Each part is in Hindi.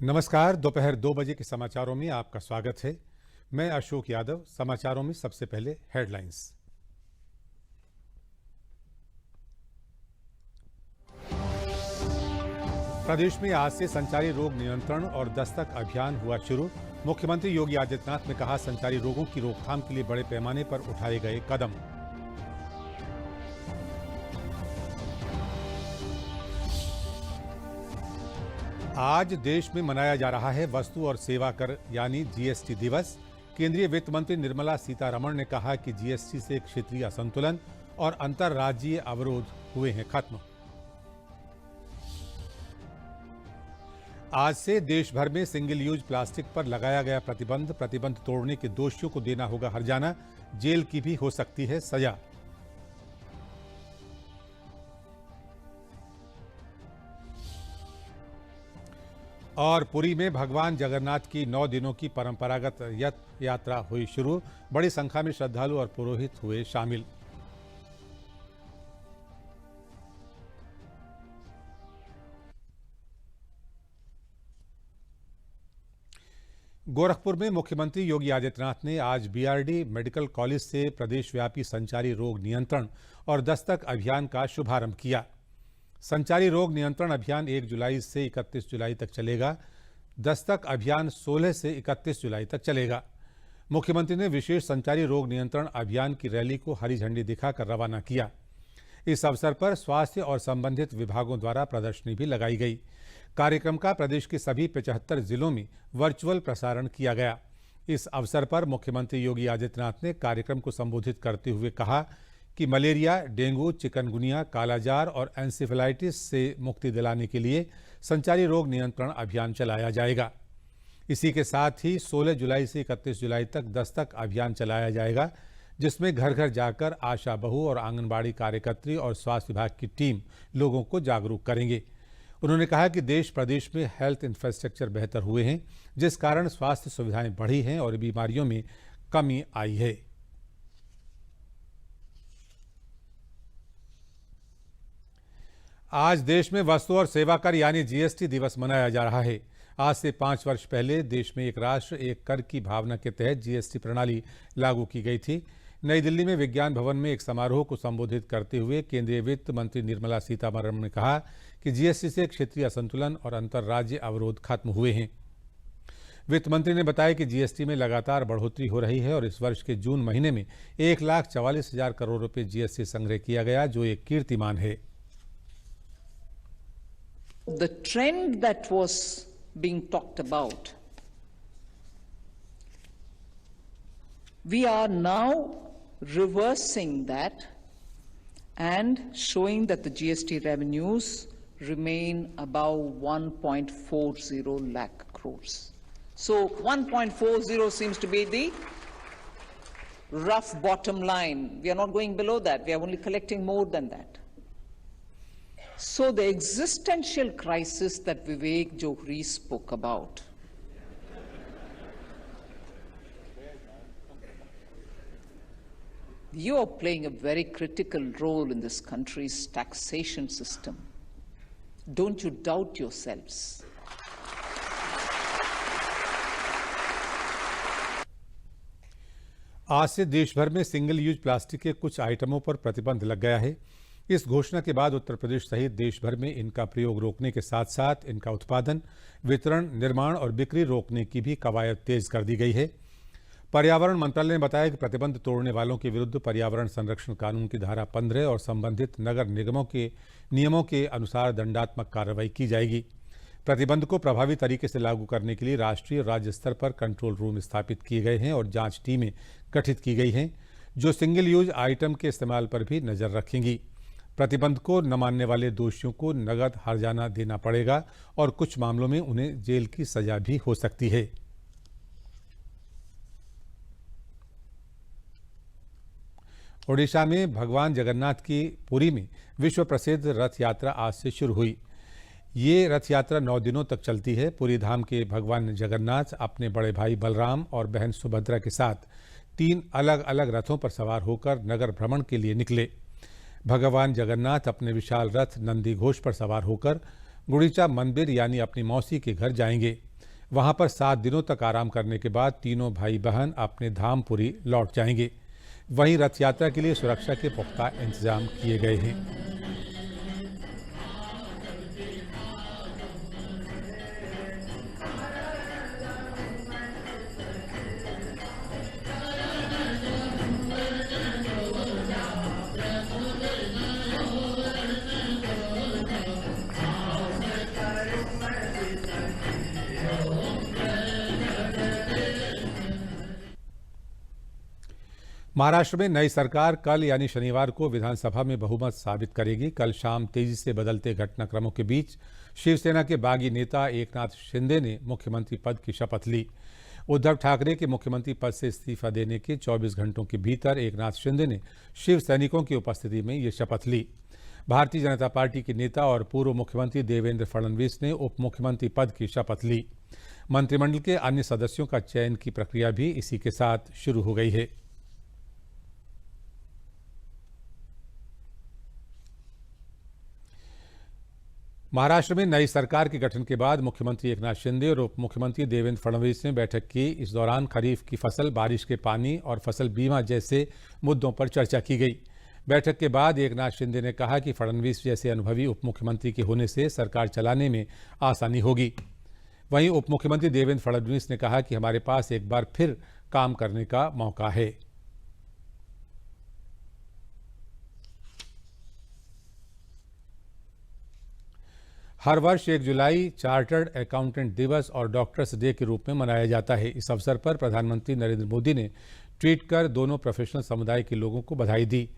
नमस्कार। दोपहर 2 बजे के समाचारों में आपका स्वागत है। मैं अशोक यादव। समाचारों में सबसे पहले हेडलाइंस। प्रदेश में आज से संचारी रोग नियंत्रण और दस्तक अभियान हुआ शुरू। मुख्यमंत्री योगी आदित्यनाथ ने कहा, संचारी रोगों की रोकथाम के लिए बड़े पैमाने पर उठाए गए कदम। आज देश में मनाया जा रहा है वस्तु और सेवा कर यानी जीएसटी दिवस। केंद्रीय वित्त मंत्री निर्मला सीतारमण ने कहा कि जीएसटी से क्षेत्रीय असंतुलन और अंतर्राज्यीय अवरोध हुए हैं खत्म। आज से देश भर में सिंगल यूज प्लास्टिक पर लगाया गया प्रतिबंध तोड़ने के दोषियों को देना होगा हर्जाना, जेल की भी हो सकती है सजा। और पुरी में भगवान जगन्नाथ की 9 दिनों की परंपरागत रथ यात्रा हुई शुरू। बड़ी संख्या में श्रद्धालु और पुरोहित हुए शामिल। गोरखपुर में मुख्यमंत्री योगी आदित्यनाथ ने आज बीआरडी मेडिकल कॉलेज से प्रदेशव्यापी संचारी रोग नियंत्रण और दस्तक अभियान का शुभारंभ किया। संचारी रोग नियंत्रण अभियान 1 जुलाई से 31 जुलाई तक चलेगा। दस्तक अभियान 16 से 31 जुलाई तक चलेगा। मुख्यमंत्री ने विशेष संचारी रोग नियंत्रण अभियान की रैली को हरी झंडी दिखाकर रवाना किया। इस अवसर पर स्वास्थ्य और संबंधित विभागों द्वारा प्रदर्शनी भी लगाई गई। कार्यक्रम का प्रदेश के सभी 75 जिलों में वर्चुअल प्रसारण किया गया। इस अवसर पर मुख्यमंत्री योगी आदित्यनाथ ने कार्यक्रम को संबोधित करते हुए कहा कि मलेरिया, डेंगू, चिकनगुनिया, कालाजार और एंसेफेलाइटिस से मुक्ति दिलाने के लिए संचारी रोग नियंत्रण अभियान चलाया जाएगा। इसी के साथ ही 16 जुलाई से 31 जुलाई तक दस्तक अभियान चलाया जाएगा, जिसमें घर घर जाकर आशा बहू और आंगनबाड़ी कार्यकर्त्री और स्वास्थ्य विभाग की टीम लोगों को जागरूक करेंगे। उन्होंने कहा कि देश प्रदेश में हेल्थ इंफ्रास्ट्रक्चर बेहतर हुए हैं, जिस कारण स्वास्थ्य सुविधाएं बढ़ी हैं और बीमारियों में कमी आई है। आज देश में वस्तु और सेवा कर यानी जीएसटी दिवस मनाया जा रहा है। आज से 5 वर्ष पहले देश में एक राष्ट्र एक कर की भावना के तहत जीएसटी प्रणाली लागू की गई थी। नई दिल्ली में विज्ञान भवन में एक समारोह को संबोधित करते हुए केंद्रीय वित्त मंत्री निर्मला सीतारमण ने कहा कि जीएसटी से क्षेत्रीय असंतुलन और अंतर्राज्यीय अवरोध खत्म हुए हैं। वित्त मंत्री ने बताया कि जीएसटी में लगातार बढ़ोतरी हो रही है और इस वर्ष के जून महीने में 1,44,000 करोड़ रुपए जीएसटी संग्रह किया गया, जो एक कीर्तिमान है। The trend that was being talked about, we are now reversing that and showing that the GST revenues remain above 1.40 lakh crores. So 1.40 seems to be the rough bottom line. We are not going below that. We are only collecting more than that. So the existential crisis that Vivek Johri spoke about, you are playing a very critical role in this country's taxation system. Don't you doubt yourselves. आज से देश भर में सिंगल यूज प्लास्टिक के कुछ आइटमों पर प्रतिबंध लग गया है। इस घोषणा के बाद उत्तर प्रदेश सहित देश भर में इनका प्रयोग रोकने के साथ साथ इनका उत्पादन, वितरण, निर्माण और बिक्री रोकने की भी कवायद तेज कर दी गई है। पर्यावरण मंत्रालय ने बताया कि प्रतिबंध तोड़ने वालों के विरुद्ध पर्यावरण संरक्षण कानून की धारा 15 और संबंधित नगर निगमों के नियमों के अनुसार दंडात्मक कार्रवाई की जाएगी। प्रतिबंध को प्रभावी तरीके से लागू करने के लिए राष्ट्रीय और राज्य स्तर पर कंट्रोल रूम स्थापित किए गए हैं और जांच टीमें गठित की गई हैं, जो सिंगल यूज आइटम के इस्तेमाल पर भी नजर रखेंगी। प्रतिबंध को न मानने वाले दोषियों को नगद हर्जाना देना पड़ेगा और कुछ मामलों में उन्हें जेल की सजा भी हो सकती है। ओडिशा में भगवान जगन्नाथ की पुरी में विश्व प्रसिद्ध रथ यात्रा आज से शुरू हुई। ये रथ यात्रा 9 दिनों तक चलती है। पुरी धाम के भगवान जगन्नाथ अपने बड़े भाई बलराम और बहन सुभद्रा के साथ 3 अलग अलग रथों पर सवार होकर नगर भ्रमण के लिए निकले। भगवान जगन्नाथ अपने विशाल रथ नंदी घोष पर सवार होकर गुंडीचा मंदिर यानी अपनी मौसी के घर जाएंगे। वहां पर 7 दिनों तक आराम करने के बाद तीनों भाई बहन अपने धामपुरी लौट जाएंगे। वहीं रथ यात्रा के लिए सुरक्षा के पुख्ता इंतजाम किए गए हैं। महाराष्ट्र में नई सरकार कल यानी शनिवार को विधानसभा में बहुमत साबित करेगी। कल शाम तेजी से बदलते घटनाक्रमों के बीच शिवसेना के बागी नेता एकनाथ शिंदे ने मुख्यमंत्री पद की शपथ ली। उद्धव ठाकरे के मुख्यमंत्री पद से इस्तीफा देने के 24 घंटों के भीतर एकनाथ शिंदे ने शिव सैनिकों की उपस्थिति में ये शपथ ली। भारतीय जनता पार्टी के नेता और पूर्व मुख्यमंत्री देवेंद्र फडणवीस ने उप मुख्यमंत्री पद की शपथ ली। मंत्रिमंडल के अन्य सदस्यों का चयन की प्रक्रिया भी इसी के साथ शुरू हो गई है। महाराष्ट्र में नई सरकार के गठन के बाद मुख्यमंत्री एकनाथ शिंदे और उप मुख्यमंत्री देवेंद्र फडणवीस ने बैठक की। इस दौरान खरीफ की फसल, बारिश के पानी और फसल बीमा जैसे मुद्दों पर चर्चा की गई। बैठक के बाद एकनाथ शिंदे ने कहा कि फडणवीस जैसे अनुभवी उप मुख्यमंत्री के होने से सरकार चलाने में आसानी होगी। वहीं उप मुख्यमंत्री देवेंद्र फडणवीस ने कहा कि हमारे पास एक बार फिर काम करने का मौका है। हर वर्ष 1 जुलाई चार्टर्ड अकाउंटेंट दिवस और डॉक्टर्स डे के रूप में मनाया जाता है। इस अवसर पर प्रधानमंत्री नरेंद्र मोदी ने ट्वीट कर दोनों प्रोफेशनल समुदाय के लोगों को बधाई दी।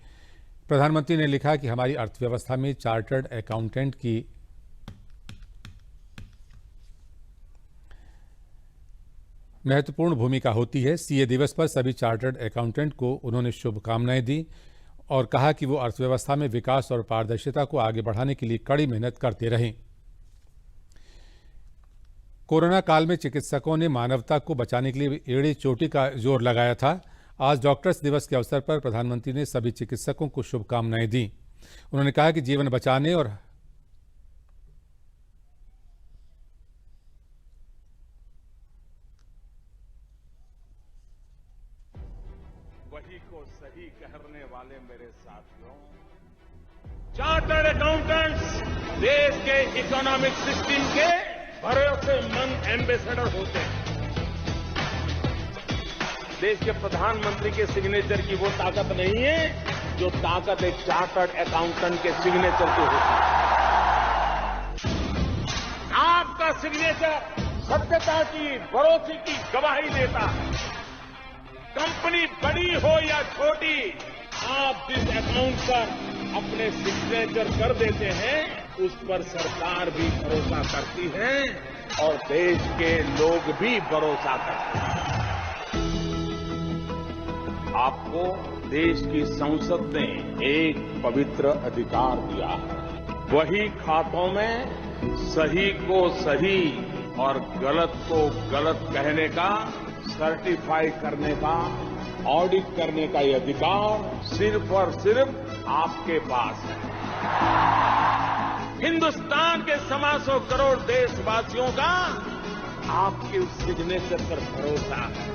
प्रधानमंत्री ने लिखा कि हमारी अर्थव्यवस्था में चार्टर्ड अकाउंटेंट की महत्वपूर्ण भूमिका होती है। सीए दिवस पर सभी चार्टर्ड अकाउंटेंट को उन्होंने शुभकामनाएं दी और कहा कि वो अर्थव्यवस्था में विकास और पारदर्शिता को आगे बढ़ाने के लिए कड़ी मेहनत करते रहें। कोरोना काल में चिकित्सकों ने मानवता को बचाने के लिए एड़ी चोटी का जोर लगाया था। आज डॉक्टर्स दिवस के अवसर पर प्रधानमंत्री ने सभी चिकित्सकों को शुभकामनाएं दी। उन्होंने कहा कि जीवन बचाने और वही को सही कहने वाले मेरे साथियों, चार्टर्ड अकाउंटेंट्स देश के इकोनॉमिक सिस्टम के भरोसेमंद एम्बेसडर होते हैं। देश के प्रधानमंत्री के सिग्नेचर की वो ताकत नहीं है जो ताकत एक चार्टर्ड अकाउंटेंट के सिग्नेचर की होती है। आपका सिग्नेचर सत्यता की, भरोसे की गवाही देता है। कंपनी बड़ी हो या छोटी, आप जिस अकाउंट पर अपने सिग्नेचर कर देते हैं उस पर सरकार भी भरोसा करती है और देश के लोग भी भरोसा करते हैं। आपको देश की संसद ने एक पवित्र अधिकार दिया है। वही खातों में सही को सही और गलत को गलत कहने का, सर्टिफाई करने का, ऑडिट करने का ये अधिकार सिर्फ और सिर्फ आपके पास है। हिंदुस्तान के 1.25 करोड़ देशवासियों का आपके उस सिग्नेचर पर भरोसा है।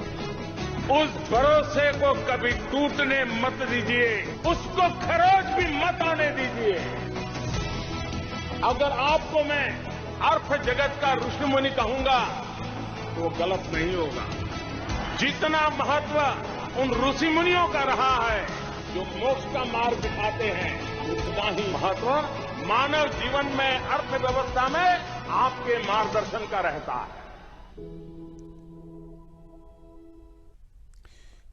उस भरोसे को कभी टूटने मत दीजिए, उसको खरोच भी मत आने दीजिए। अगर आपको मैं अर्थ जगत का ऋषिमुनि कहूंगा तो गलत नहीं होगा। जितना महत्व उन ऋषि मुनियों का रहा है जो मोक्ष का मार्ग दिखाते हैं, उतना ही महत्व मानव जीवन में, अर्थव्यवस्था में आपके मार्गदर्शन का रहता है।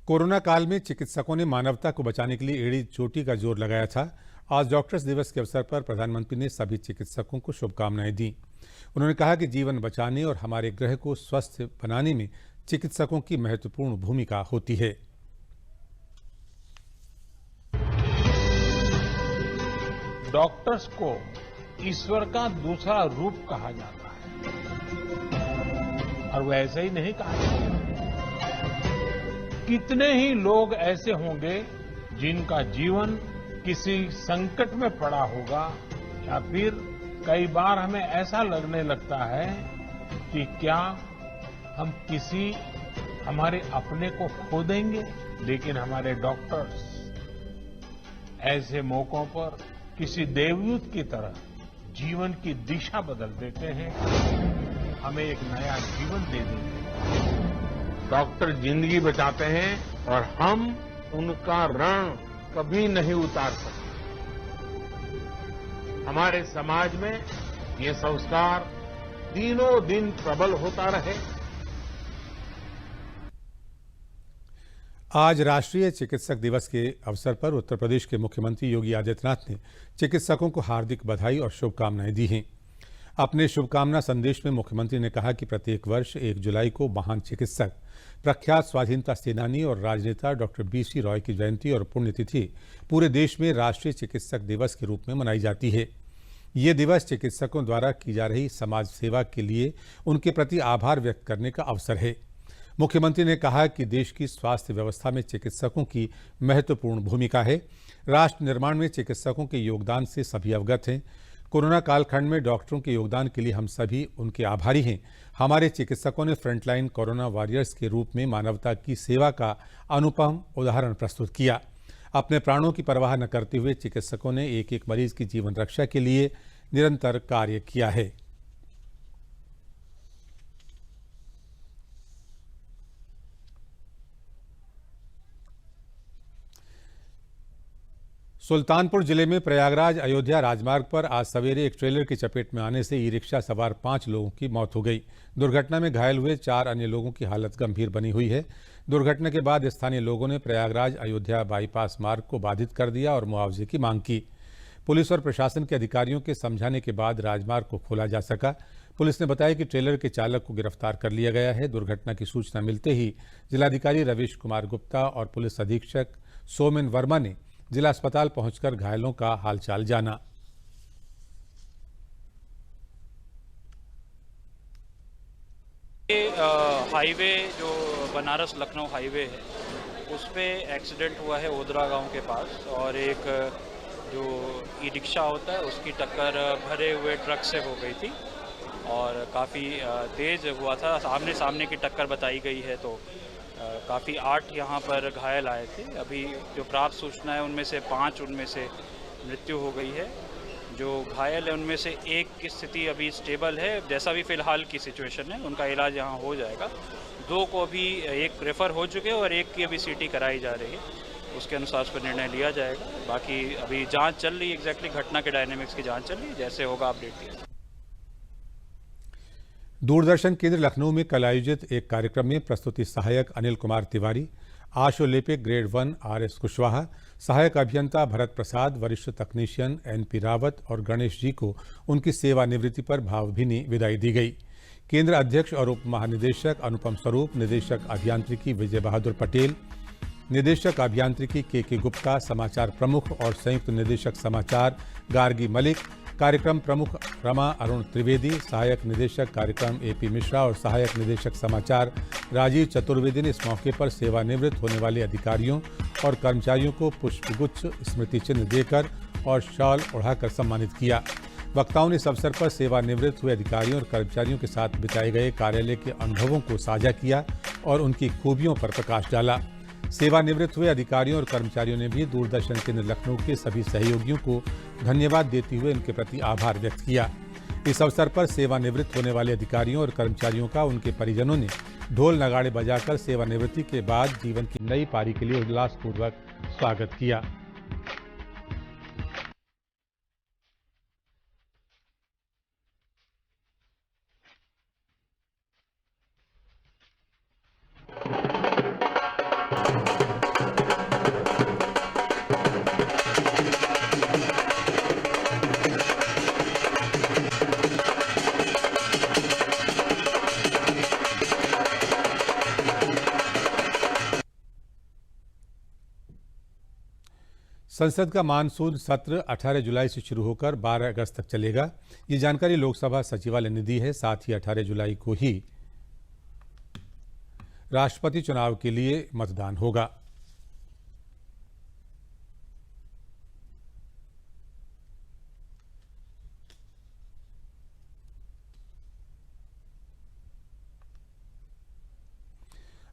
कोरोना काल में चिकित्सकों ने मानवता को बचाने के लिए एड़ी चोटी का जोर लगाया था। आज डॉक्टर्स दिवस के अवसर पर प्रधानमंत्री ने सभी चिकित्सकों को शुभकामनाएं दी। उन्होंने कहा कि जीवन बचाने और हमारे ग्रह को स्वस्थ बनाने में चिकित्सकों की महत्वपूर्ण भूमिका होती है। डॉक्टर्स को ईश्वर का दूसरा रूप कहा जाता है और वो ऐसे ही नहीं कहा जाता। कितने ही लोग ऐसे होंगे जिनका जीवन किसी संकट में पड़ा होगा, या फिर कई बार हमें ऐसा लगने लगता है कि क्या हमारे अपने को खो देंगे, लेकिन हमारे डॉक्टर्स ऐसे मौकों पर किसी देवदूत की तरह जीवन की दिशा बदल देते हैं, हमें एक नया जीवन दे देते हैं। डॉक्टर जिंदगी बचाते हैं और हम उनका ऋण कभी नहीं उतार सकते। हमारे समाज में ये संस्कार दिनों दिन प्रबल होता रहे। आज राष्ट्रीय चिकित्सक दिवस के अवसर पर उत्तर प्रदेश के मुख्यमंत्री योगी आदित्यनाथ ने चिकित्सकों को हार्दिक बधाई और शुभकामनाएं दी हैं। अपने शुभकामना संदेश में मुख्यमंत्री ने कहा कि प्रत्येक वर्ष 1 जुलाई को महान चिकित्सक, प्रख्यात स्वाधीनता सेनानी और राजनेता डॉक्टर BC रॉय की जयंती और पुण्यतिथि पूरे देश में राष्ट्रीय चिकित्सक दिवस के रूप में मनाई जाती है। ये दिवस चिकित्सकों द्वारा की जा रही समाज सेवा के लिए उनके प्रति आभार व्यक्त करने का अवसर है। मुख्यमंत्री ने कहा कि देश की स्वास्थ्य व्यवस्था में चिकित्सकों की महत्वपूर्ण भूमिका है। राष्ट्र निर्माण में चिकित्सकों के योगदान से सभी अवगत हैं। कोरोना कालखंड में डॉक्टरों के योगदान के लिए हम सभी उनके आभारी हैं। हमारे चिकित्सकों ने फ्रंटलाइन कोरोना वॉरियर्स के रूप में मानवता की सेवा का अनुपम उदाहरण प्रस्तुत किया। अपने प्राणों की परवाह न करते हुए चिकित्सकों ने एक एक मरीज की जीवन रक्षा के लिए निरंतर कार्य किया है। सुल्तानपुर जिले में प्रयागराज अयोध्या राजमार्ग पर आज सवेरे एक ट्रेलर की चपेट में आने से ई-रिक्शा सवार 5 लोगों की मौत हो गई। दुर्घटना में घायल हुए 4 अन्य लोगों की हालत गंभीर बनी हुई है। दुर्घटना के बाद स्थानीय लोगों ने प्रयागराज अयोध्या बाईपास मार्ग को बाधित कर दिया और मुआवजे की मांग की। पुलिस और प्रशासन के अधिकारियों के समझाने के बाद राजमार्ग को खोला जा सका। पुलिस ने बताया कि ट्रेलर के चालक को गिरफ्तार कर लिया गया है। दुर्घटना की सूचना मिलते ही जिलाधिकारी रवीश कुमार गुप्ता और पुलिस अधीक्षक सोमेन वर्मा ने जिला अस्पताल पहुंचकर घायलों का हालचाल जाना। हाईवे जो बनारस लखनऊ हाईवे है उस पे एक्सीडेंट हुआ है ओदरा गांव के पास, और एक जो ई रिक्शा होता है उसकी टक्कर भरे हुए ट्रक से हो गई थी और काफ़ी तेज़ हुआ था। आमने सामने की टक्कर बताई गई है, तो काफ़ी 8 यहाँ पर घायल आए थे। अभी जो प्राप्त सूचना है उनमें से 5 उनमें से मृत्यु हो गई है। जो घायल है उनमें से एक की स्थिति अभी स्टेबल है, जैसा भी फ़िलहाल की सिचुएशन है उनका इलाज यहाँ हो जाएगा। 2 को अभी एक रेफ़र हो चुके हैं और एक की अभी CT कराई जा रही है, उसके अनुसार उस पर निर्णय लिया जाएगा। बाकी अभी जाँच चल रही है, एग्जैक्टली घटना के डायनेमिक्स की जाँच चल रही है, जैसे होगा अपडेट दिया। दूरदर्शन केंद्र लखनऊ में कल आयोजित एक कार्यक्रम में प्रस्तुति सहायक अनिल कुमार तिवारी, आशुलिपिक ग्रेड 1 RS कुशवाहा, सहायक अभियंता भरत प्रसाद, वरिष्ठ तकनीशियन NP रावत और गणेश जी को उनकी सेवानिवृत्ति पर भावभीनी विदाई दी गई। केंद्र अध्यक्ष और उप महानिदेशक अनुपम स्वरूप, निदेशक अभियांत्रिकी विजय बहादुर पटेल, निदेशक अभियांत्रिकी KK गुप्ता, समाचार प्रमुख और संयुक्त निदेशक समाचार गार्गी मलिक, कार्यक्रम प्रमुख रमा अरुण त्रिवेदी, सहायक निदेशक कार्यक्रम AP मिश्रा और सहायक निदेशक समाचार राजीव चतुर्वेदी ने इस मौके पर सेवानिवृत्त होने वाले अधिकारियों और कर्मचारियों को पुष्पगुच्छ, स्मृति चिन्ह देकर और शॉल ओढ़ाकर सम्मानित किया। वक्ताओं ने इस अवसर पर सेवानिवृत्त हुए अधिकारियों और कर्मचारियों के साथ बिताए गए कार्यालय के अनुभवों को साझा किया और उनकी खूबियों पर प्रकाश डाला। सेवानिवृत्त हुए अधिकारियों और कर्मचारियों ने भी दूरदर्शन केंद्र लखनऊ के सभी सहयोगियों को धन्यवाद देते हुए उनके प्रति आभार व्यक्त किया। इस अवसर पर सेवानिवृत्त होने वाले अधिकारियों और कर्मचारियों का उनके परिजनों ने ढोल नगाड़े बजाकर सेवानिवृत्ति के बाद जीवन की नई पारी के लिए उल्लासपूर्वक स्वागत किया। संसद का मानसून सत्र 18 जुलाई से शुरू होकर 12 अगस्त तक चलेगा। ये जानकारी लोकसभा सचिवालय ने दी है। साथ ही 18 जुलाई को ही राष्ट्रपति चुनाव के लिए मतदान होगा।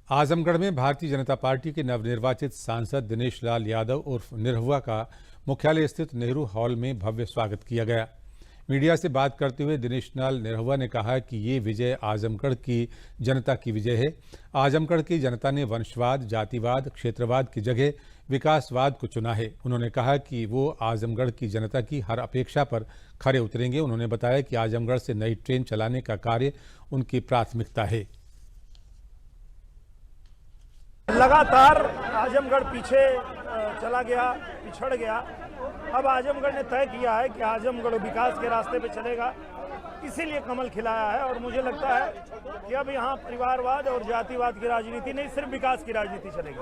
आजमगढ़ में भारतीय जनता पार्टी के नवनिर्वाचित सांसद दिनेश लाल यादव उर्फ निरहुआ का मुख्यालय स्थित नेहरू हॉल में भव्य स्वागत किया गया। मीडिया से बात करते हुए दिनेश लाल निरहुआ ने कहा कि ये विजय आजमगढ़ की जनता की विजय है। आजमगढ़ की जनता ने वंशवाद, जातिवाद, क्षेत्रवाद की जगह विकासवाद को चुना है। उन्होंने कहा कि वो आजमगढ़ की जनता की हर अपेक्षा पर खरे उतरेंगे। उन्होंने बताया कि आजमगढ़ से नई ट्रेन चलाने का कार्य उनकी प्राथमिकता है। लगातार आजमगढ़ पीछे चला गया, पिछड़ गया। अब आजमगढ़ ने तय किया है कि आजमगढ़ विकास के रास्ते पे चलेगा, इसीलिए कमल खिलाया है। और मुझे लगता है कि अब यहाँ परिवारवाद और जातिवाद की राजनीति नहीं, सिर्फ विकास की राजनीति चलेगी।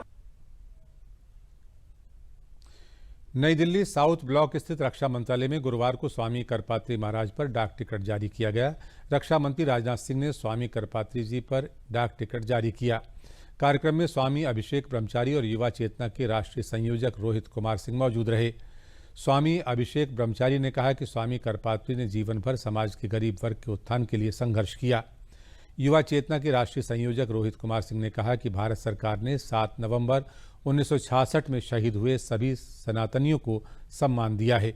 नई दिल्ली साउथ ब्लॉक स्थित रक्षा मंत्रालय में गुरुवार को स्वामी करपात्री महाराज पर डाक टिकट जारी किया गया। रक्षा मंत्री राजनाथ सिंह ने स्वामी करपात्री जी पर डाक टिकट जारी किया। कार्यक्रम में स्वामी अभिषेक ब्रह्मचारी और युवा चेतना के राष्ट्रीय संयोजक रोहित कुमार सिंह मौजूद रहे। स्वामी अभिषेक ब्रह्मचारी ने कहा कि स्वामी करपात्री ने जीवन भर समाज के गरीब वर्ग के उत्थान के लिए संघर्ष किया। युवा चेतना के राष्ट्रीय संयोजक रोहित कुमार सिंह ने कहा कि भारत सरकार ने 7 नवंबर 1966 में शहीद हुए सभी सनातनियों को सम्मान दिया है।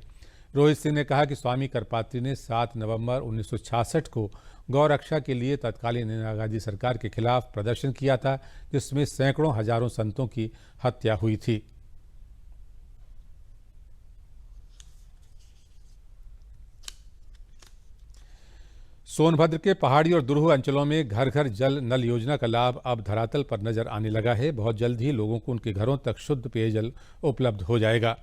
रोहित सिंह ने कहा कि स्वामी करपात्री ने 7 नवंबर 1966 को गौ रक्षा के लिए तत्कालीन इंदिरा गांधी सरकार के खिलाफ प्रदर्शन किया था, जिसमें सैकड़ों हजारों संतों की हत्या हुई थी। सोनभद्र के पहाड़ी और दुरूह अंचलों में घर घर जल नल योजना का लाभ अब धरातल पर नजर आने लगा है। बहुत जल्द ही लोगों को उनके घरों तक शुद्ध पेयजल उपलब्ध हो जाएगा।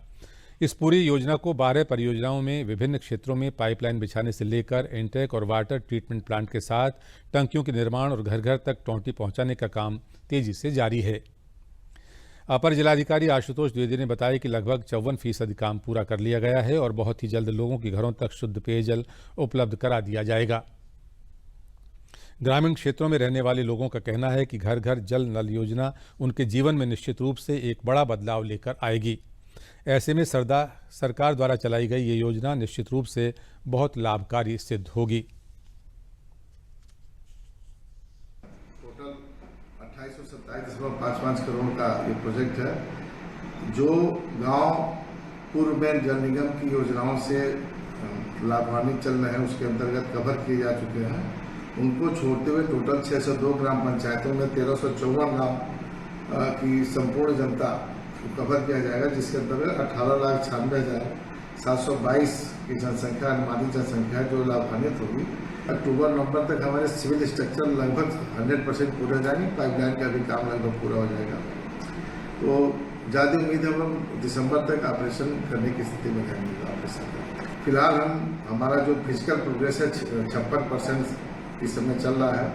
इस पूरी योजना को 12 परियोजनाओं में विभिन्न क्षेत्रों में पाइपलाइन बिछाने से लेकर इनटेक और वाटर ट्रीटमेंट प्लांट के साथ टंकियों के निर्माण और घर घर तक टोंटी पहुंचाने का काम तेजी से जारी है। अपर जिलाधिकारी आशुतोष द्विवेदी ने बताया कि लगभग 54% काम पूरा कर लिया गया है और बहुत ही जल्द लोगों के घरों तक शुद्ध पेयजल उपलब्ध करा दिया जाएगा। ग्रामीण क्षेत्रों में रहने वाले लोगों का कहना है कि घर घर जल नल योजना उनके जीवन में निश्चित रूप से एक बड़ा बदलाव लेकर आएगी। ऐसे में सरकार द्वारा चलाई गई ये योजना निश्चित रूप से बहुत लाभकारी सिद्ध होगी। टोटल 2827.55 करोड़ का ये प्रोजेक्ट है, जो गांव पूर्व में जल निगम की योजनाओं से लाभान्वित चल रहे हैं उसके अंतर्गत कवर किए जा चुके हैं। उनको छोड़ते हुए टोटल 602 ग्राम पंचायतों में 1354 गाँव की संपूर्ण जनता को कवर किया जाएगा, जिसके अंतर्गत 18,96,722 की जनसंख्या, अनुमानित जनसंख्या जो लाभान्वित होगी। अक्टूबर नवंबर तक हमारे सिविल स्ट्रक्चर लगभग 100% पूरे हो जाएंगे। पाइपलाइन का भी काम लगभग पूरा हो जाएगा। तो ज़्यादा उम्मीद है हम लोग दिसंबर तक ऑपरेशन करने की स्थिति में रहेंगे। ऑपरेशन फिलहाल हमारा जो फिजिकल प्रोग्रेस है 56% इस समय चल रहा है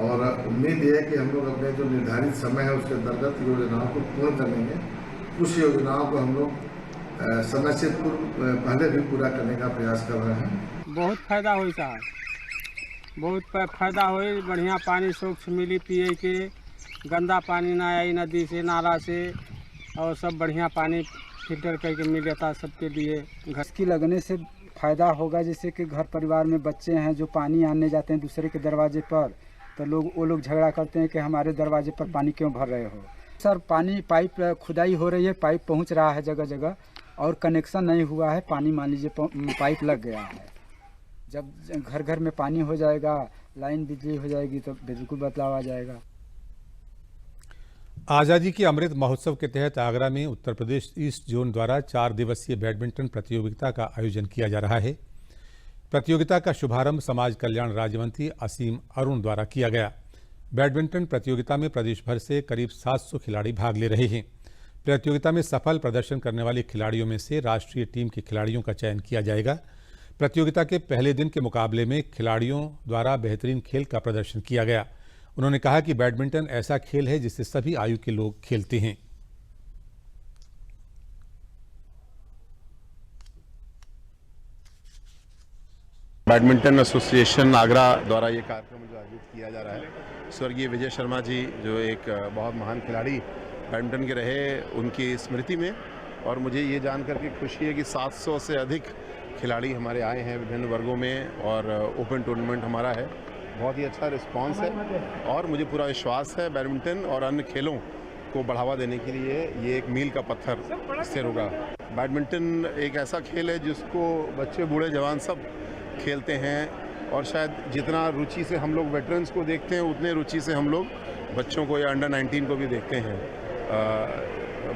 और उम्मीद ये है कि हम लोग अपने जो निर्धारित समय है उसके अंतर्गत योजनाओं को पूर्ण कर लेंगे। कुछ योजनाओं को हम लोग समय से पहले भी पूरा करने का प्रयास कर रहे हैं। बहुत फायदा हुई साहब, बहुत फायदा हुई। बढ़िया पानी स्वच्छ मिली पिए के, गंदा पानी ना आई नदी से नाला से, और सब बढ़िया पानी फिल्टर करके मिल जाता सबके लिए। घर की लगने से फ़ायदा होगा, जैसे कि घर परिवार में बच्चे हैं जो पानी आने जाते हैं दूसरे के दरवाजे पर, तो वो लोग झगड़ा करते हैं कि हमारे दरवाजे पर पानी क्यों भर रहे हो। सर पानी पाइप खुदाई हो रही है, पाइप पहुंच रहा है जगह जगह और कनेक्शन नहीं हुआ है। पानी मान लीजिए पाइप लग गया है। जब घर घर में पानी हो जाएगा, लाइन बिजली हो जाएगी तो बिल्कुल बदलाव आ जाएगा। आज़ादी के अमृत महोत्सव के तहत आगरा में उत्तर प्रदेश ईस्ट जोन द्वारा 4 दिवसीय बैडमिंटन प्रतियोगिता का आयोजन किया जा रहा है। प्रतियोगिता का शुभारंभ समाज कल्याण राज्य मंत्री असीम अरुण द्वारा किया गया। बैडमिंटन प्रतियोगिता में प्रदेश भर से करीब 700 खिलाड़ी भाग ले रहे हैं। प्रतियोगिता में सफल प्रदर्शन करने वाले खिलाड़ियों में से राष्ट्रीय टीम के खिलाड़ियों का चयन किया जाएगा। प्रतियोगिता के पहले दिन के मुकाबले में खिलाड़ियों द्वारा बेहतरीन खेल का प्रदर्शन किया गया। उन्होंने कहा कि बैडमिंटन ऐसा खेल है जिसे सभी आयु के लोग खेलते हैं। बैडमिंटन एसोसिएशन आगरा द्वारा ये कार्यक्रम जो आयोजित किया जा रहा है, स्वर्गीय विजय शर्मा जी जो एक बहुत महान खिलाड़ी बैडमिंटन के रहे, उनकी स्मृति में। और मुझे ये जानकर के खुशी है कि 700 से अधिक खिलाड़ी हमारे आए हैं विभिन्न वर्गों में और ओपन टूर्नामेंट हमारा है। बहुत ही अच्छा रिस्पांस है और मुझे पूरा विश्वास है बैडमिंटन और अन्य खेलों को बढ़ावा देने के लिए ये एक मील का पत्थर स्थिर होगा। बैडमिंटन एक ऐसा खेल है जिसको बच्चे बूढ़े जवान सब खेलते हैं और शायद जितना रुचि से हम लोग वेटरन्स को देखते हैं उतने रुचि से हम लोग बच्चों को या अंडर 19 को भी देखते हैं।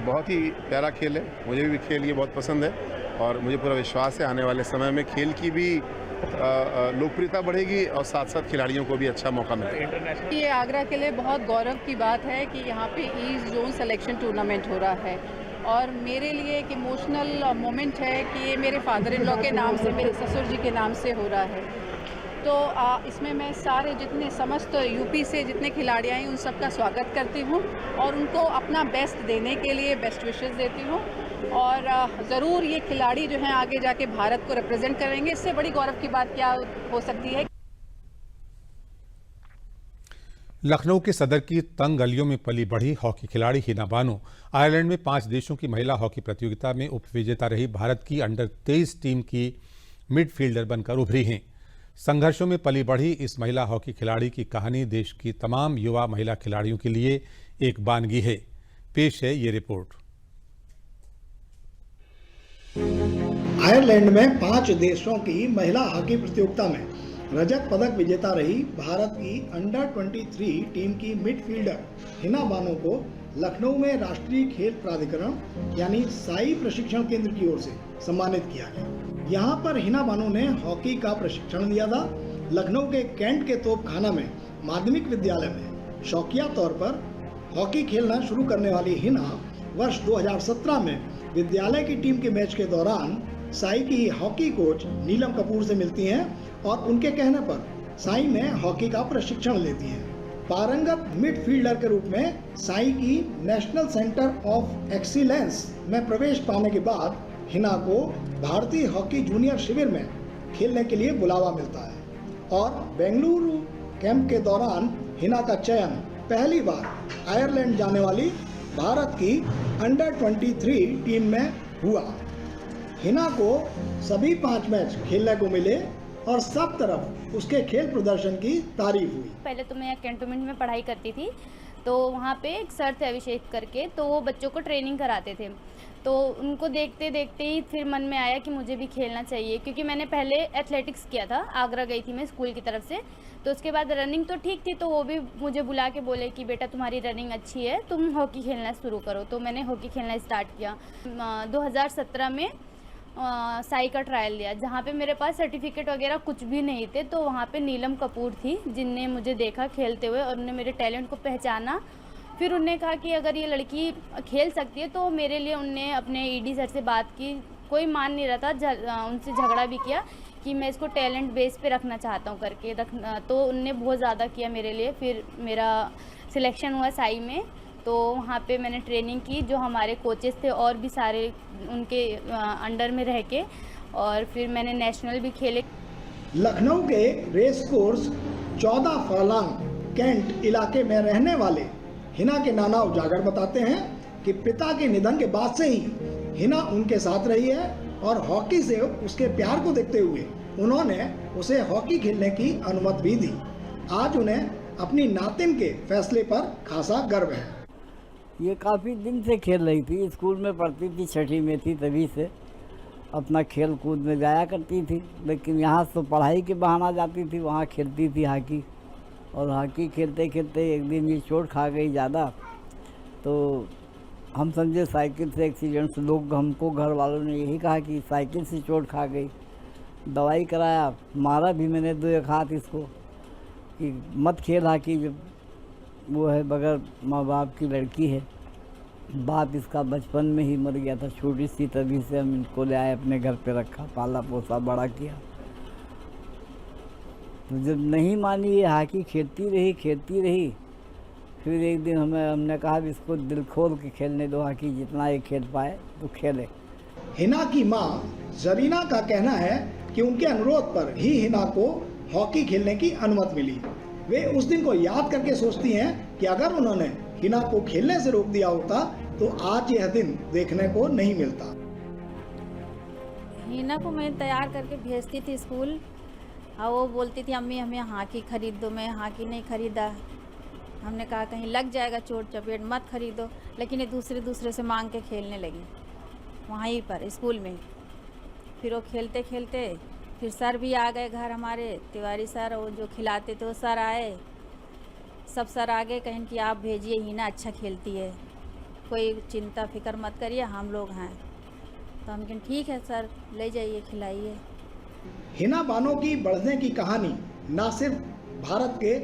बहुत ही प्यारा खेल है, मुझे भी खेल ये बहुत पसंद है और मुझे पूरा विश्वास है आने वाले समय में खेल की भी लोकप्रियता बढ़ेगी और साथ साथ खिलाड़ियों को भी अच्छा मौका मिलेगा। ये आगरा के लिए बहुत गौरव की बात है कि यहाँ पे ईस्ट जोन सिलेक्शन टूर्नामेंट हो रहा है और मेरे लिए एक इमोशनल मोमेंट है कि ये मेरे फादर इन लॉ के नाम से, मेरे ससुर जी के नाम से हो रहा है। तो इसमें मैं सारे जितने समस्त यूपी से जितने खिलाड़ी आए उन सबका स्वागत करती हूँ और उनको अपना बेस्ट देने के लिए बेस्ट विशेस देती हूँ और ज़रूर ये खिलाड़ी जो हैं आगे जाके भारत को रिप्रेजेंट करेंगे। इससे बड़ी गौरव की बात क्या हो सकती है। लखनऊ के सदर की तंग गलियों में पली बढ़ी हॉकी खिलाड़ी हिना बानो आयरलैंड में 5 देशों की महिला हॉकी प्रतियोगिता में उपविजेता रही भारत की अंडर 23 टीम की मिडफील्डर बनकर उभरी हैं। संघर्षों में पली बढ़ी इस महिला हॉकी खिलाड़ी की कहानी देश की तमाम युवा महिला खिलाड़ियों के लिए एक बानगी है। पेश है ये रिपोर्ट। आयरलैंड में 5 देशों की महिला हॉकी प्रतियोगिता में रजत पदक विजेता रही भारत की अंडर 23 टीम की मिडफील्डर हिना बानो को लखनऊ में राष्ट्रीय खेल प्राधिकरण यानी साई प्रशिक्षण केंद्र की ओर से सम्मानित किया गया। यहाँ पर हिना बानो ने हॉकी का प्रशिक्षण दिया था। लखनऊ के कैंट के तोपखाना में माध्यमिक विद्यालय में शौकिया तौर पर हॉकी खेलना शुरू करने वाली हिना वर्ष 2017 में विद्यालय की टीम के मैच के दौरान साई की हॉकी कोच नीलम कपूर से मिलती हैं और उनके कहने पर साई में हॉकी का प्रशिक्षण लेती हैं। पारंगत मिडफील्डर के रूप में साई की नेशनल सेंटर ऑफ एक्सीलेंस में प्रवेश पाने के बाद हिना को भारतीय हॉकी जूनियर शिविर में खेलने के लिए बुलावा मिलता है और बेंगलुरु कैंप के दौरान हिना का चयन पहली बार आयरलैंड जाने वाली भारत की अंडर 23 टीम में हुआ। हिना को सभी 5 मैच खेलने को मिले और सब तरफ उसके खेल प्रदर्शन की तारीफ हुई। पहले तो मैं कैंटोनमेंट में पढ़ाई करती थी, तो वहाँ पे एक सर थे अभिषेक करके, तो वो बच्चों को ट्रेनिंग कराते थे। तो उनको देखते देखते ही फिर मन में आया कि मुझे भी खेलना चाहिए, क्योंकि मैंने पहले एथलेटिक्स किया था, आगरा गई थी मैं स्कूल की तरफ से। तो उसके बाद रनिंग तो ठीक थी, तो वो भी मुझे बुला के बोले कि बेटा तुम्हारी रनिंग अच्छी है, तुम हॉकी खेलना शुरू करो। तो मैंने हॉकी खेलना स्टार्ट किया। 2017 में साई का ट्रायल लिया, जहाँ पे मेरे पास सर्टिफिकेट वगैरह कुछ भी नहीं थे। तो वहाँ पे नीलम कपूर थी जिनने मुझे देखा खेलते हुए और उन्होंने मेरे टैलेंट को पहचाना। फिर उन्होंने कहा कि अगर ये लड़की खेल सकती है तो मेरे लिए उनने अपने ईडी सर से बात की। कोई मान नहीं रहा था, उनसे झगड़ा भी किया कि मैं इसको टैलेंट बेस पे रखना चाहता हूँ करके तो उनने बहुत ज़्यादा किया मेरे लिए। फिर मेरा सिलेक्शन हुआ साई में, तो वहाँ पे मैंने ट्रेनिंग की, जो हमारे कोचेस थे और भी सारे उनके अंडर में रह के, और फिर मैंने नेशनल भी खेले। लखनऊ के रेस कोर्स 14 फरलांग कैंट इलाके में रहने वाले हिना के नाना उजागर बताते हैं कि पिता के निधन के बाद से ही हिना उनके साथ रही है और हॉकी से उसके प्यार को देखते हुए उन्होंने उसे हॉकी खेलने की अनुमति भी दी। आज उन्हें अपनी नातिन के फैसले पर खासा गर्व है। ये काफ़ी दिन से खेल रही थी, स्कूल में पढ़ती थी, 6वीं में थी, तभी से अपना खेल कूद में जाया करती थी। लेकिन यहाँ तो पढ़ाई के बहाना जाती थी, वहाँ खेलती थी हॉकी। और हॉकी खेलते खेलते एक दिन ये चोट खा गई ज़्यादा, तो हम समझे साइकिल से एक्सीडेंट से। लोग हमको घर वालों ने यही कहा कि साइकिल से चोट खा गई। दवाई कराया, मारा भी मैंने 2-1 हाथ इसको कि मत खेल हॉकी, जब वो है बगैर माँ बाप की लड़की है। बाप इसका बचपन में ही मर गया था, छोटी सी, तभी से हम इनको ले आए, अपने घर पे रखा, पाला पोसा, बड़ा किया। तो जब नहीं मानी ये हॉकी खेलती रही। फिर एक दिन हमने कहा इसको दिल खोल के खेलने दो हॉकी, जितना ये खेल पाए तो खेले। हिना की मां जरीना का कहना है कि उनके अनुरोध पर ही हिना को हॉकी खेलने की अनुमति मिली। वे उस दिन को याद करके सोचती हैं कि अगर उन्होंने हिना को खेलने से रोक दिया होता तो आज यह दिन देखने को नहीं मिलता। हिना को मैं तैयार करके भेजती थी स्कूल, हाँ, वो बोलती थी अम्मी हमें हॉकी खरीद दो, मैं हॉकी नहीं खरीदा। हमने कहा कहीं लग जाएगा चोट चपेट, मत खरीदो। लेकिन ये दूसरे से मांग के खेलने लगी वहीं पर स्कूल में। फिर वो खेलते खेलते फिर सर भी आ गए घर, हमारे तिवारी सर, वो जो खिलाते थे वो सर आए। सब सर आ गए, कहें कि आप भेजिए हिना, अच्छा खेलती है, कोई चिंता फिक्र मत करिए, हम लोग हैं। तो हम कहें ठीक है सर, ले जाइए खिलाइए। हिना बानो की बढ़ने की कहानी न सिर्फ भारत के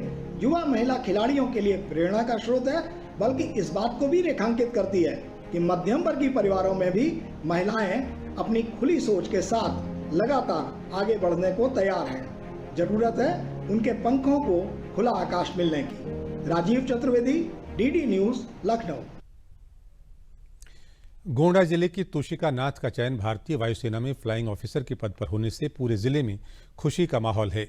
युवा महिला खिलाड़ियों के लिए प्रेरणा का स्रोत है, बल्कि इस बात को भी रेखांकित करती है कि मध्यम वर्गीय परिवारों में भी महिलाएं अपनी खुली सोच के साथ लगातार आगे बढ़ने को तैयार हैं। जरूरत है उनके पंखों को खुला आकाश मिलने की। Rajiv Chaturvedi, DD news, Lucknow. गोंडा जिले की तुषिका नाथ का चयन भारतीय वायुसेना में फ्लाइंग ऑफिसर के पद पर होने से पूरे जिले में खुशी का माहौल है।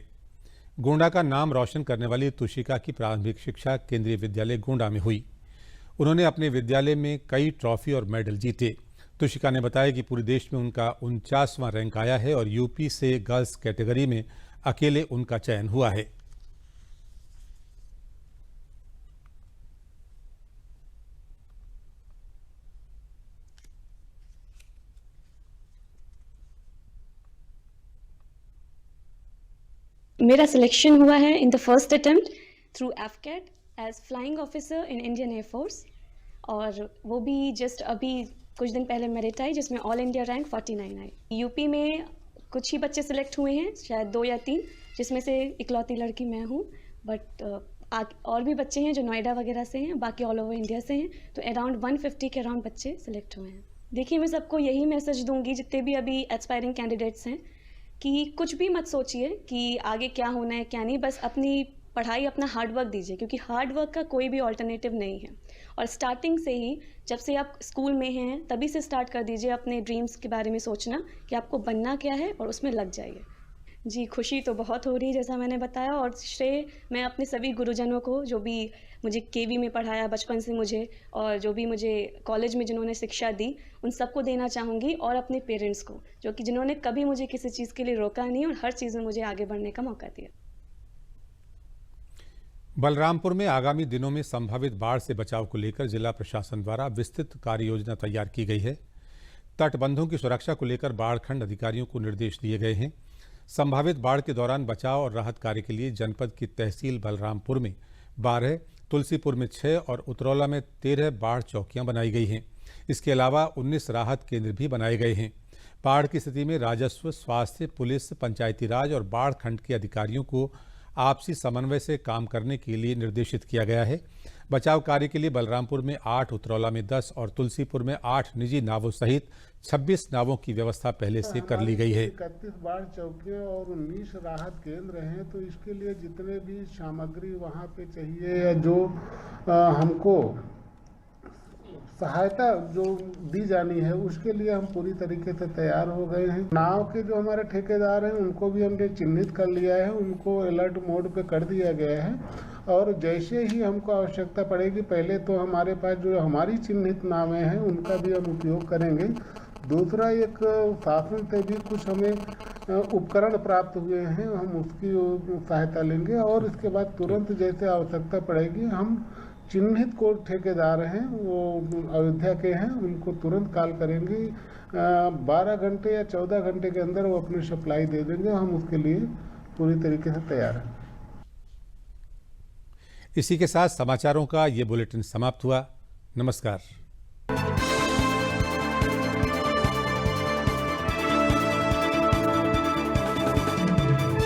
गोंडा का नाम रोशन करने वाली तुषिका की प्रारंभिक शिक्षा केंद्रीय विद्यालय गोंडा में हुई। उन्होंने अपने विद्यालय में कई ट्रॉफी और मेडल जीते। तुषिका ने बताया कि पूरे देश में उनका 49वां रैंक आया है और यूपी से गर्ल्स कैटेगरी में अकेले उनका चयन हुआ है। मेरा सिलेक्शन हुआ है in the first attempt through AFCAT as flying officer in Indian Air Force, और वो भी जस्ट अभी कुछ दिन पहले मेरिट आई जिसमें ऑल इंडिया रैंक 49 आई। यूपी में कुछ ही बच्चे सिलेक्ट हुए हैं, शायद 2 या 3, जिसमें से इकलौती लड़की मैं हूँ। बट और भी बच्चे हैं जो नोएडा वगैरह से हैं, बाकी ऑल ओवर इंडिया से हैं। तो अराउंड 150 के अराउंड बच्चे सिलेक्ट हुए हैं। देखिए, मैं सबको यही मैसेज दूंगी, जितने भी अभी एस्पायरिंग कैंडिडेट्स हैं, कि कुछ भी मत सोचिए कि आगे क्या होना है क्या नहीं, बस अपनी पढ़ाई, अपना हार्डवर्क दीजिए, क्योंकि हार्डवर्क का कोई भी ऑल्टरनेटिव नहीं है। और स्टार्टिंग से ही, जब से आप स्कूल में हैं तभी से स्टार्ट कर दीजिए अपने ड्रीम्स के बारे में सोचना कि आपको बनना क्या है, और उसमें लग जाइए। जी, खुशी तो बहुत हो रही है जैसा मैंने बताया, और श्रेय मैं अपने सभी गुरुजनों को, जो भी मुझे केवी में पढ़ाया बचपन से मुझे, और जो भी मुझे कॉलेज में जिन्होंने शिक्षा दी, उन सबको देना चाहूँगी। और अपने पेरेंट्स को, जो कि जिन्होंने कभी मुझे किसी चीज़ के लिए रोका नहीं और हर चीज़ में मुझे आगे बढ़ने का मौका दिया। बलरामपुर में आगामी दिनों में संभावित बाढ़ से बचाव को लेकर जिला प्रशासन द्वारा विस्तृत कार्य योजना तैयार की गई है। तटबंधों की सुरक्षा को लेकर बाढ़ खंड अधिकारियों को निर्देश दिए गए हैं। संभावित बाढ़ के दौरान बचाव और राहत कार्य के लिए जनपद की तहसील बलरामपुर में 12, तुलसीपुर में 6 और उतरौला में 13 बाढ़ चौकियां बनाई गई हैं। इसके अलावा 19 राहत केंद्र भी बनाए गए हैं। बाढ़ की स्थिति में राजस्व, स्वास्थ्य, पुलिस, पंचायती राज और बाढ़ खंड के अधिकारियों को आपसी समन्वय से काम करने के लिए निर्देशित किया गया है। बचाव कार्य के लिए बलरामपुर में 8, उतरौला में 10 और तुलसीपुर में 8 निजी नावों सहित 26 नावों की व्यवस्था पहले से कर ली गई है। 31 बाढ़ चौकियां और 19 राहत केंद्र हैं, तो इसके लिए जितने भी सामग्री वहां पे चाहिए या जो हमको सहायता जो दी जानी है, उसके लिए हम पूरी तरीके से तैयार हो गए हैं। नाव के जो हमारे ठेकेदार हैं उनको भी हमने चिन्हित कर लिया है, उनको अलर्ट मोड पे कर दिया गया है। और जैसे ही हमको आवश्यकता पड़ेगी, पहले तो हमारे पास जो हमारी चिन्हित नावें हैं उनका भी हम उपयोग करेंगे। दूसरा, एक शासन से भी कुछ हमें उपकरण प्राप्त हुए हैं, हम उसकी सहायता लेंगे। और इसके बाद तुरंत जैसे आवश्यकता पड़ेगी, हम चिन्हित को ठेकेदार हैं, वो अयोध्या के हैं, उनको तुरंत कॉल करेंगे। 12 घंटे या 14 घंटे के अंदर वो अपनी सप्लाई दे देंगे। हम उसके लिए पूरी तरीके से तैयार हैं। इसी के साथ समाचारों का ये बुलेटिन समाप्त हुआ। नमस्कार।